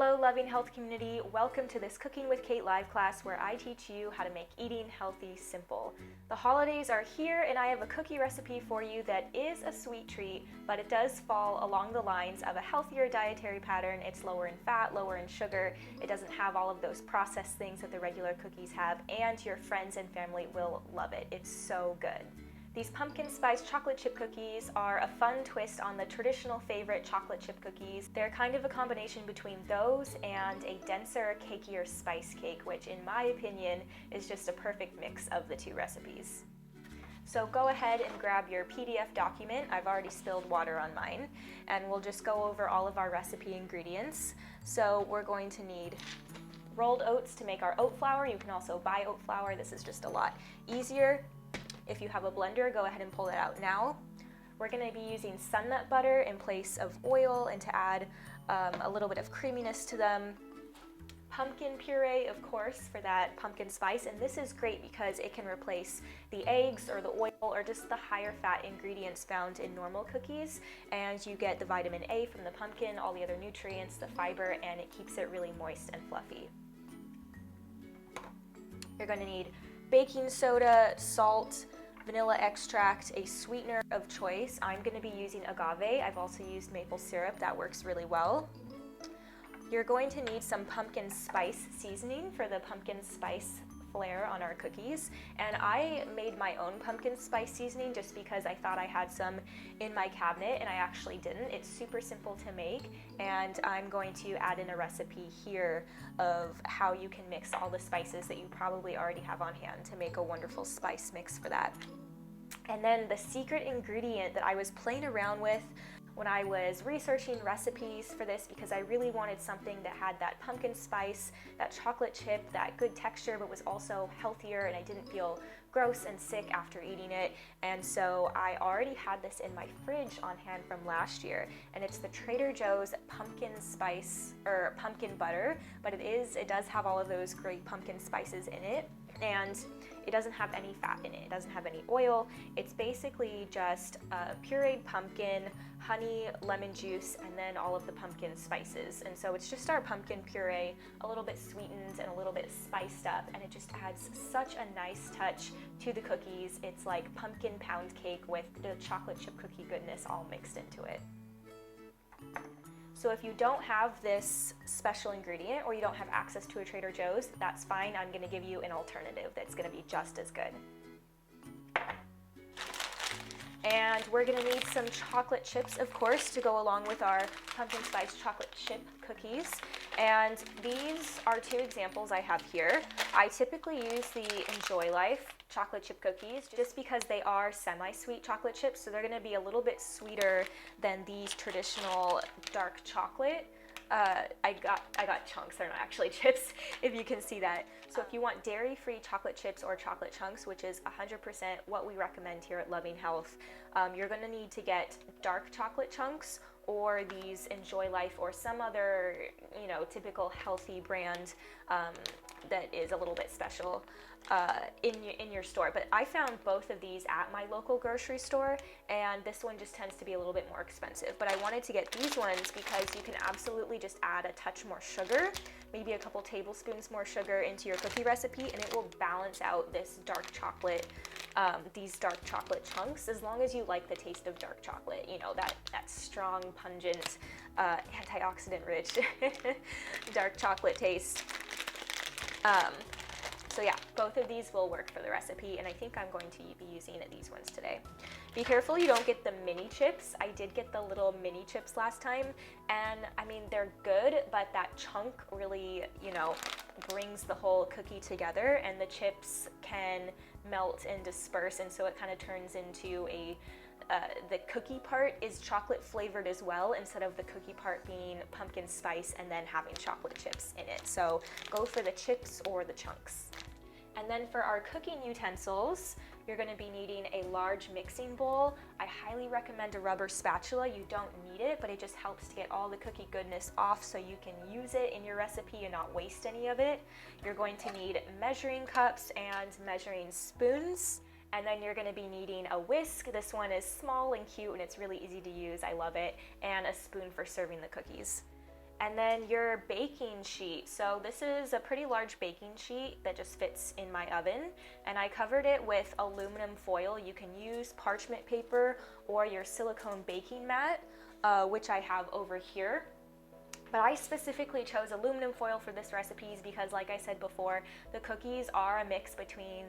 Hello, loving health community. Welcome to this Cooking with Kate live class where I teach you how to make eating healthy simple. The holidays are here and I have a cookie recipe for you that is a sweet treat, but it does fall along the lines of a healthier dietary pattern. It's lower in fat, lower in sugar. It doesn't have all of those processed things that the regular cookies have, and your friends and family will love it. It's so good. These pumpkin spice chocolate chip cookies are a fun twist on the traditional favorite chocolate chip cookies. They're kind of a combination between those and a denser, cakier spice cake, which in my opinion is just a perfect mix of the two recipes. So go ahead and grab your PDF document. I've already spilled water on mine, and we'll just go over all of our recipe ingredients. So we're going to need rolled oats to make our oat flour. You can also buy oat flour. This is just a lot easier. If you have a blender, go ahead and pull it out now. We're going to be using sun nut butter in place of oil and to add a little bit of creaminess to them. Pumpkin puree, of course, for that pumpkin spice, and this is great because it can replace the eggs or the oil or just the higher fat ingredients found in normal cookies, and you get the vitamin A from the pumpkin, all the other nutrients, the fiber, and it keeps it really moist and fluffy. You're going to need baking soda, salt, vanilla extract, a sweetener of choice. I'm going to be using agave. I've also used maple syrup. That works really well. You're going to need some pumpkin spice seasoning for the pumpkin spice flair on our cookies, and I made my own pumpkin spice seasoning just because I thought I had some in my cabinet, and I actually didn't. It's super simple to make, and I'm going to add in a recipe here of how you can mix all the spices that you probably already have on hand to make a wonderful spice mix for that. And then the secret ingredient that I was playing around with when I was researching recipes for this, because I really wanted something that had that pumpkin spice, that chocolate chip, that good texture, but was also healthier, and I didn't feel gross and sick after eating it. And so I already had this in my fridge on hand from last year, and it's the Trader Joe's pumpkin spice or pumpkin butter, but it does have all of those great pumpkin spices in it, and it doesn't have any fat in it. It doesn't have any oil. It's basically just pureed pumpkin, honey, lemon juice, and then all of the pumpkin spices. And so it's just our pumpkin puree, a little bit sweetened and a little bit spiced up, and it just adds such a nice touch to the cookies. It's like pumpkin pound cake with the chocolate chip cookie goodness all mixed into it. So if you don't have this special ingredient or you don't have access to a Trader Joe's, that's fine. I'm going to give you an alternative that's going to be just as good. And we're going to need some chocolate chips, of course, to go along with our pumpkin spice chocolate chip cookies. And these are two examples I have here. I typically use the Enjoy Life chocolate chip cookies just because they are semi-sweet chocolate chips, so they're going to be a little bit sweeter than these traditional dark chocolate. I got chunks, they're not actually chips, if you can see that. So if you want dairy-free chocolate chips or chocolate chunks, which is 100% what we recommend here at Loving Health, you're going to need to get dark chocolate chunks or these Enjoy Life or some other, typical healthy brand that is a little bit special in your store. But I found both of these at my local grocery store, and this one just tends to be a little bit more expensive. But I wanted to get these ones because you can absolutely just add a touch more sugar, maybe a couple tablespoons more sugar into your cookie recipe, and it will balance out this dark chocolate, these dark chocolate chunks, as long as you like the taste of dark chocolate, that strong, pungent, antioxidant rich dark chocolate taste. So yeah, both of these will work for the recipe, and I think I'm going to be using these ones today. Be careful you don't get the mini chips. I did get the little mini chips last time, and I mean, they're good, but that chunk really, brings the whole cookie together, and the chips can melt and disperse, and so it kind of turns into the cookie part is chocolate flavored as well, instead of the cookie part being pumpkin spice and then having chocolate chips in it. So go for the chips or the chunks. And then for our cooking utensils, you're going to be needing a large mixing bowl. I highly recommend a rubber spatula. You don't need it, but it just helps to get all the cookie goodness off so you can use it in your recipe and not waste any of it. You're going to need measuring cups and measuring spoons. And then you're going to be needing a whisk. This one is small and cute, and it's really easy to use. I love it. And a spoon for serving the cookies. And then your baking sheet. So this is a pretty large baking sheet that just fits in my oven, and I covered it with aluminum foil. You can use parchment paper or your silicone baking mat, which I have over here. But I specifically chose aluminum foil for this recipe because, like I said before, the cookies are a mix between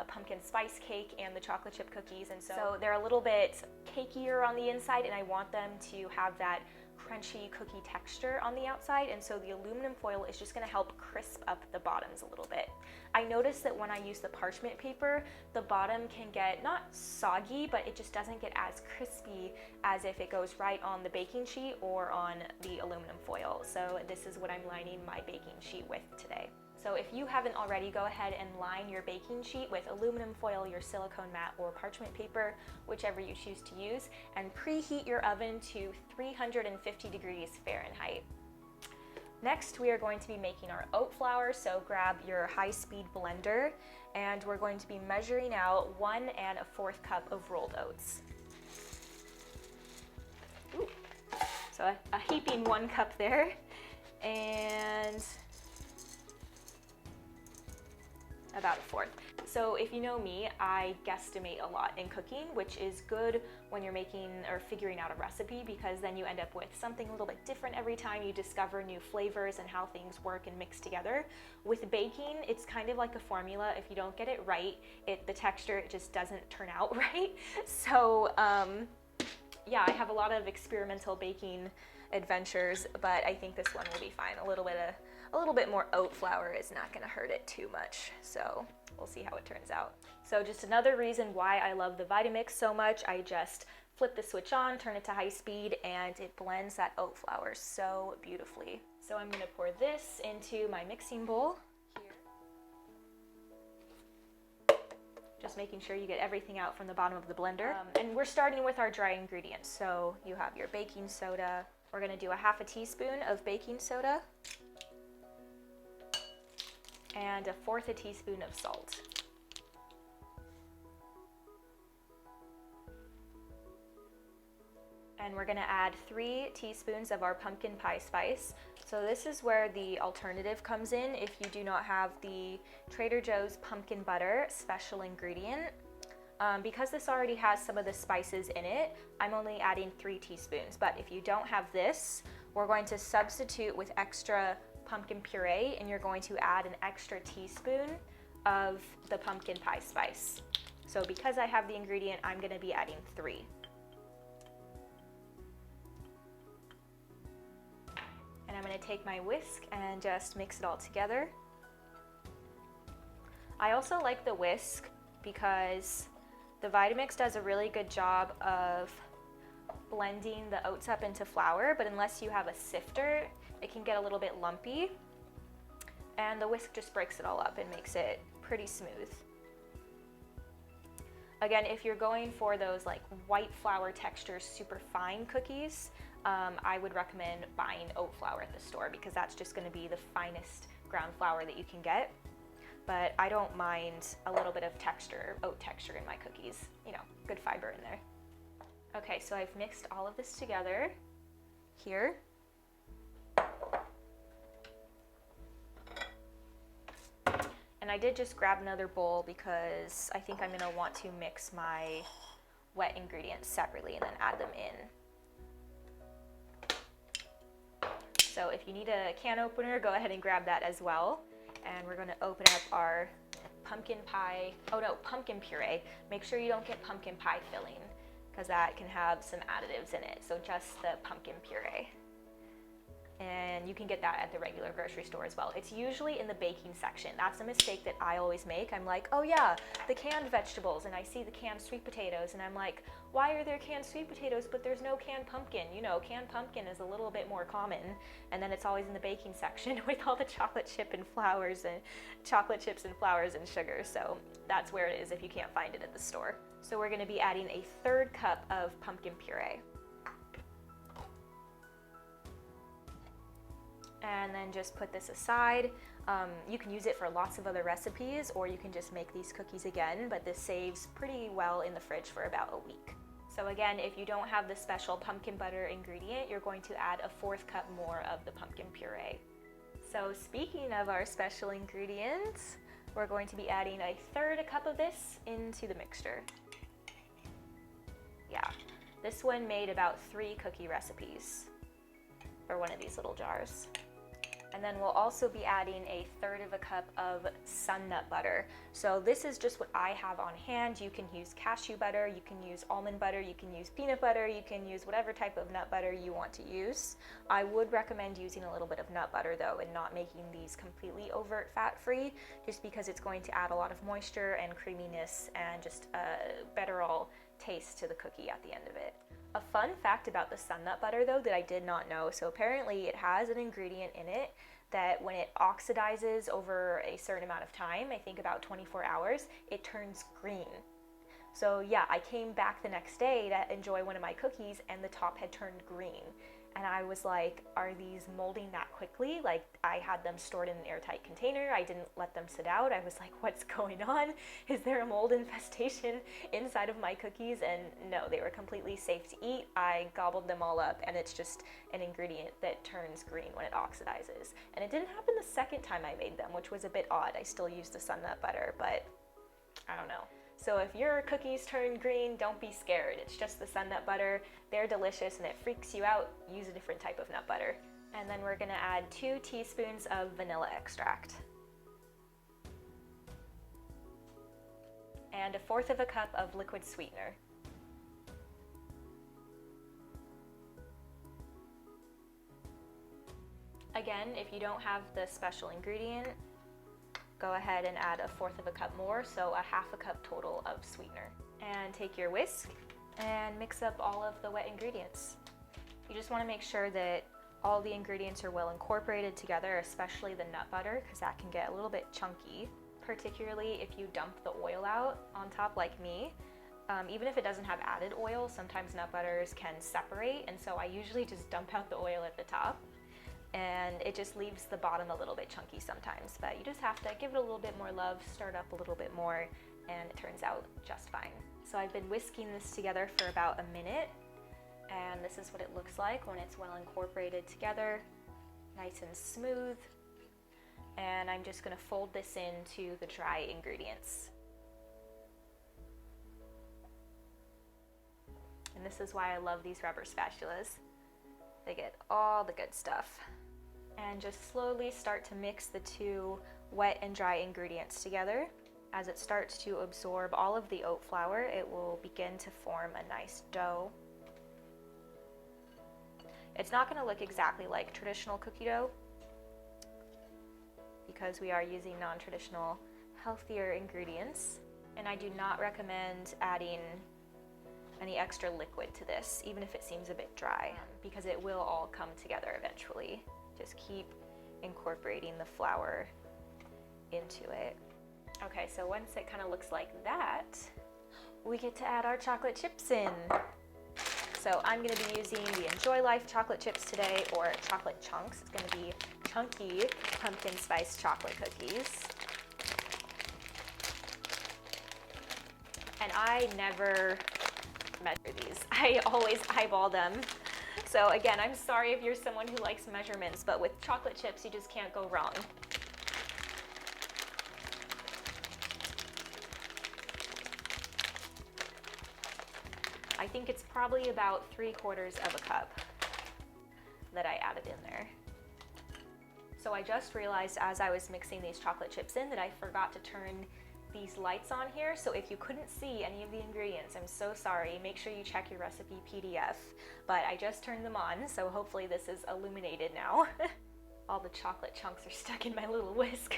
pumpkin spice cake and the chocolate chip cookies, and so they're a little bit cakier on the inside, and I want them to have that crunchy cookie texture on the outside, and so the aluminum foil is just going to help crisp up the bottoms a little bit. I noticed that when I use the parchment paper, the bottom can get not soggy, but it just doesn't get as crispy as if it goes right on the baking sheet or on the aluminum foil. So this is what I'm lining my baking sheet with today. So if you haven't already, go ahead and line your baking sheet with aluminum foil, your silicone mat, or parchment paper, whichever you choose to use, and preheat your oven to 350 degrees Fahrenheit. Next, we are going to be making our oat flour, so grab your high-speed blender, and we're going to be measuring out 1 1/4 cup of rolled oats. Ooh. So a heaping 1 cup there, and about 1/4. So if you know me, I guesstimate a lot in cooking, which is good when you're making or figuring out a recipe, because then you end up with something a little bit different every time. You discover new flavors and how things work and mix together. With baking, it's kind of like a formula. If you don't get it right, the texture just doesn't turn out right. So yeah, I have a lot of experimental baking adventures, but I think this one will be fine. A little bit more oat flour is not going to hurt it too much, so we'll see how it turns out. So just another reason why I love the Vitamix so much, I just flip the switch on, turn it to high speed, and it blends that oat flour so beautifully. So I'm going to pour this into my mixing bowl here. Just making sure you get everything out from the bottom of the blender. And we're starting with our dry ingredients. So you have your baking soda. We're going to do a 1/2 teaspoon of baking soda and 1/4 teaspoon of salt. And we're going to add 3 teaspoons of our pumpkin pie spice. So this is where the alternative comes in if you do not have the Trader Joe's pumpkin butter special ingredient. Because this already has some of the spices in it, I'm only adding 3 teaspoons. But if you don't have this, we're going to substitute with extra pumpkin puree, and you're going to add an extra teaspoon of the pumpkin pie spice. So because I have the ingredient, I'm going to be adding 3. And I'm going to take my whisk and just mix it all together. I also like the whisk because the Vitamix does a really good job of blending the oats up into flour, but unless you have a sifter, it can get a little bit lumpy, and the whisk just breaks it all up and makes it pretty smooth. Again, if you're going for those like white flour texture, super fine cookies, I would recommend buying oat flour at the store, because that's just going to be the finest ground flour that you can get. But I don't mind a little bit of texture, oat texture in my cookies. You know, good fiber in there. Okay, so I've mixed all of this together here. And I did just grab another bowl because I think I'm going to want to mix my wet ingredients separately and then add them in. So if you need a can opener, go ahead and grab that as well. And we're going to open up our pumpkin puree. Make sure you don't get pumpkin pie filling, because that can have some additives in it. So just the pumpkin puree. And you can get that at the regular grocery store as well. It's usually in the baking section. That's a mistake that I always make. I'm like, oh yeah, the canned vegetables, and I see the canned sweet potatoes, and I'm like, why are there canned sweet potatoes but there's no canned pumpkin? You know, canned pumpkin is a little bit more common, and then it's always in the baking section with all the chocolate chips and flours and sugar. So that's where it is if you can't find it at the store. So we're going to be adding a 1/3 cup of pumpkin puree. And then just put this aside. You can use it for lots of other recipes, or you can just make these cookies again, but this saves pretty well in the fridge for about a week. So again, if you don't have the special pumpkin butter ingredient, you're going to add a 1/4 cup more of the pumpkin puree. So speaking of our special ingredients, we're going to be adding a 1/3 cup of this into the mixture. Yeah, this one made about 3 cookie recipes for one of these little jars. And then we'll also be adding a 1/3 cup of sun nut butter. So this is just what I have on hand. You can use cashew butter, you can use almond butter, you can use peanut butter, you can use whatever type of nut butter you want to use. I would recommend using a little bit of nut butter though, and not making these completely overt fat-free, just because it's going to add a lot of moisture and creaminess and just a better all taste to the cookie at the end of it. A fun fact about the sun nut butter though that I did not know, so apparently it has an ingredient in it that when it oxidizes over a certain amount of time, I think about 24 hours, it turns green. So yeah, I came back the next day to enjoy one of my cookies and the top had turned green. And I was like, are these molding that quickly? Like, I had them stored in an airtight container. I didn't let them sit out. I was like, what's going on? Is there a mold infestation inside of my cookies? And no, they were completely safe to eat. I gobbled them all up, and it's just an ingredient that turns green when it oxidizes. And it didn't happen the second time I made them, which was a bit odd. I still used the sun nut butter, but I don't know. So if your cookies turn green, don't be scared. It's just the sun nut butter. They're delicious and it freaks you out. Use a different type of nut butter. And then we're gonna add 2 teaspoons of vanilla extract. And a 1/4 cup of liquid sweetener. Again, if you don't have the special ingredient, go ahead and add a 1/4 cup more, so a 1/2 cup total of sweetener. And take your whisk and mix up all of the wet ingredients. You just want to make sure that all the ingredients are well incorporated together, especially the nut butter, because that can get a little bit chunky, particularly if you dump the oil out on top like me. Even if it doesn't have added oil, sometimes nut butters can separate, and so I usually just dump out the oil at the top. And it just leaves the bottom a little bit chunky sometimes, but you just have to give it a little bit more love, start up a little bit more, and it turns out just fine. So I've been whisking this together for about a minute, and this is what it looks like when it's well incorporated together, nice and smooth. And I'm just gonna fold this into the dry ingredients. And this is why I love these rubber spatulas. They get all the good stuff. And just slowly start to mix the 2 wet and dry ingredients together. As it starts to absorb all of the oat flour, it will begin to form a nice dough. It's not going to look exactly like traditional cookie dough because we are using non-traditional, healthier ingredients. And I do not recommend adding any extra liquid to this, even if it seems a bit dry, because it will all come together eventually. Just keep incorporating the flour into it. Okay, so once it kind of looks like that, we get to add our chocolate chips in. So I'm gonna be using the Enjoy Life chocolate chips today, or chocolate chunks. It's gonna be chunky pumpkin spice chocolate cookies. And I never measure these. I always eyeball them. So again, I'm sorry if you're someone who likes measurements, but with chocolate chips, you just can't go wrong. I think it's probably about 3/4 of a cup that I added in there. So I just realized as I was mixing these chocolate chips in that I forgot to turn these lights on here, so if you couldn't see any of the ingredients, I'm so sorry. Make sure you check your recipe PDF, but I just turned them on, so hopefully this is illuminated now. All the chocolate chunks are stuck in my little whisk.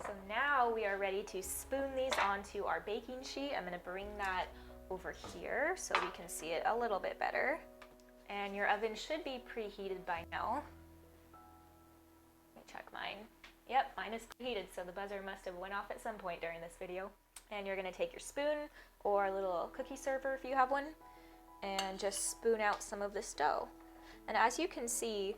So now we are ready to spoon these onto our baking sheet. I'm gonna bring that over here so we can see it a little bit better. And your oven should be preheated by now. Let me check mine. Yep, mine is preheated, so the buzzer must have went off at some point during this video. And you're gonna take your spoon or a little cookie server if you have one, and just spoon out some of this dough. And as you can see,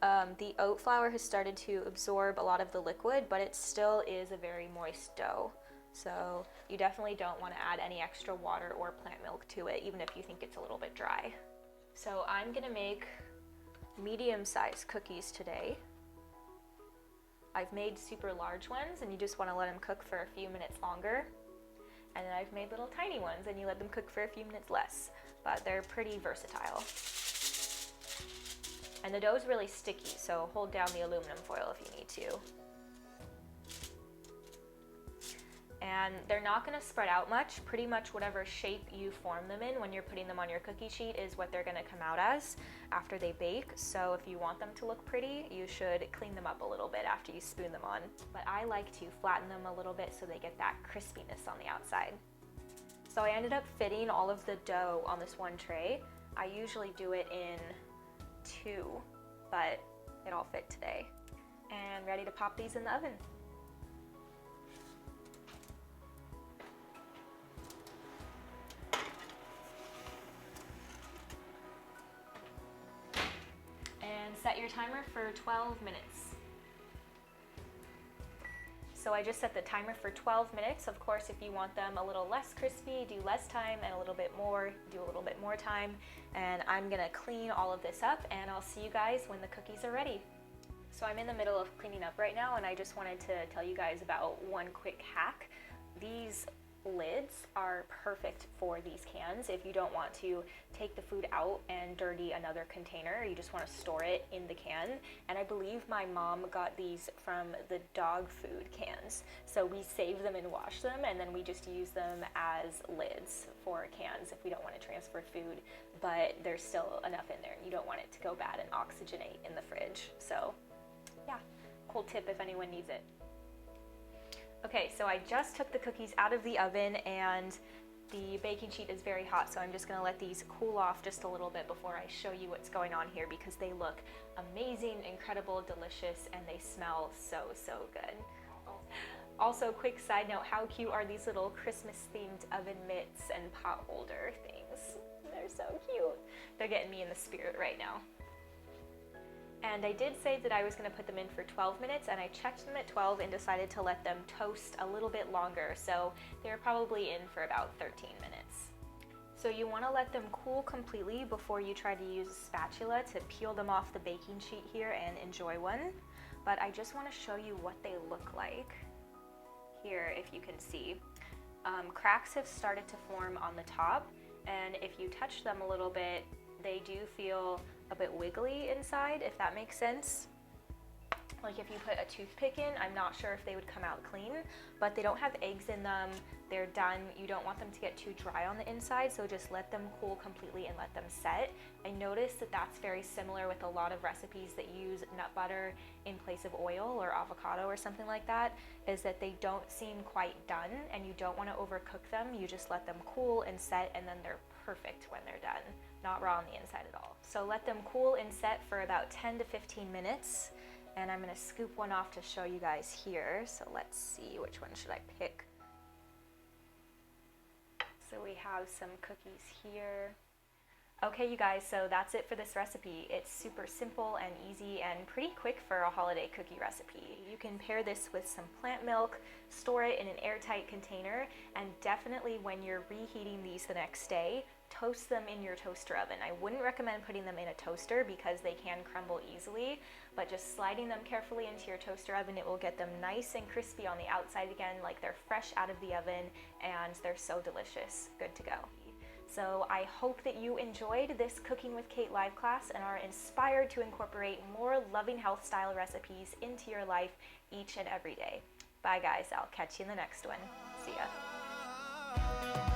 the oat flour has started to absorb a lot of the liquid, but it still is a very moist dough. So you definitely don't want to add any extra water or plant milk to it, even if you think it's a little bit dry. So I'm gonna make medium-sized cookies today. I've made super large ones and you just want to let them cook for a few minutes longer. And then I've made little tiny ones and you let them cook for a few minutes less, but they're pretty versatile. And the dough's really sticky, so hold down the aluminum foil if you need to. And they're not going to spread out much. Pretty much whatever shape you form them in when you're putting them on your cookie sheet is what they're going to come out as after they bake. So if you want them to look pretty, you should clean them up a little bit after you spoon them on. But I like to flatten them a little bit so they get that crispiness on the outside. So I ended up fitting all of the dough on this one tray. I usually do it in 2, but it all fit today. And ready to pop these in the oven. Set your timer for 12 minutes. So I just set the timer for 12 minutes. Of course, if you want them a little less crispy, do less time, and a little bit more, do a little bit more time. And I'm gonna clean all of this up and I'll see you guys when the cookies are ready. So I'm in the middle of cleaning up right now and I just wanted to tell you guys about one quick hack. These lids are perfect for these cans if you don't want to take the food out and dirty another container. You just want to store it in the can. And I believe my mom got these from the dog food cans. So we save them and wash them and then we just use them as lids for cans if we don't want to transfer food, but there's still enough in there and you don't want it to go bad and oxygenate in the fridge. So yeah, cool tip if anyone needs it. Okay, so I just took the cookies out of the oven and the baking sheet is very hot, so I'm just gonna let these cool off just a little bit before I show you what's going on here because they look amazing, incredible, delicious, and they smell so, so good. Also, quick side note, how cute are these little Christmas-themed oven mitts and pot holder things? They're so cute. They're getting me in the spirit right now. And I did say that I was going to put them in for 12 minutes and I checked them at 12 and decided to let them toast a little bit longer, so they're probably in for about 13 minutes. So you want to let them cool completely before you try to use a spatula to peel them off the baking sheet here and enjoy one. But I just want to show you what they look like here, if you can see. Cracks have started to form on the top, and if you touch them a little bit, they do feel a bit wiggly inside, if that makes sense. Like if you put a toothpick in, I'm not sure if they would come out clean, but they don't have eggs in them. They're done. You don't want them to get too dry on the inside, so just let them cool completely and let them set. I noticed that that's very similar with a lot of recipes that use nut butter in place of oil or avocado or something like that, is that they don't seem quite done and you don't want to overcook them. You just let them cool and set and then they're perfect when they're done. Not raw on the inside at all. So let them cool and set for about 10 to 15 minutes. And I'm gonna scoop one off to show you guys here. So let's see, which one should I pick? So we have some cookies here. Okay, you guys, so that's it for this recipe. It's super simple and easy and pretty quick for a holiday cookie recipe. You can pair this with some plant milk, store it in an airtight container, and definitely when you're reheating these the next day, toast them in your toaster oven. I wouldn't recommend putting them in a toaster because they can crumble easily, but just sliding them carefully into your toaster oven, it will get them nice and crispy on the outside again, like they're fresh out of the oven, and they're so delicious. Good to go. So I hope that you enjoyed this Cooking with Kate live class and are inspired to incorporate more loving health style recipes into your life each and every day. Bye guys, I'll catch you in the next one. See ya.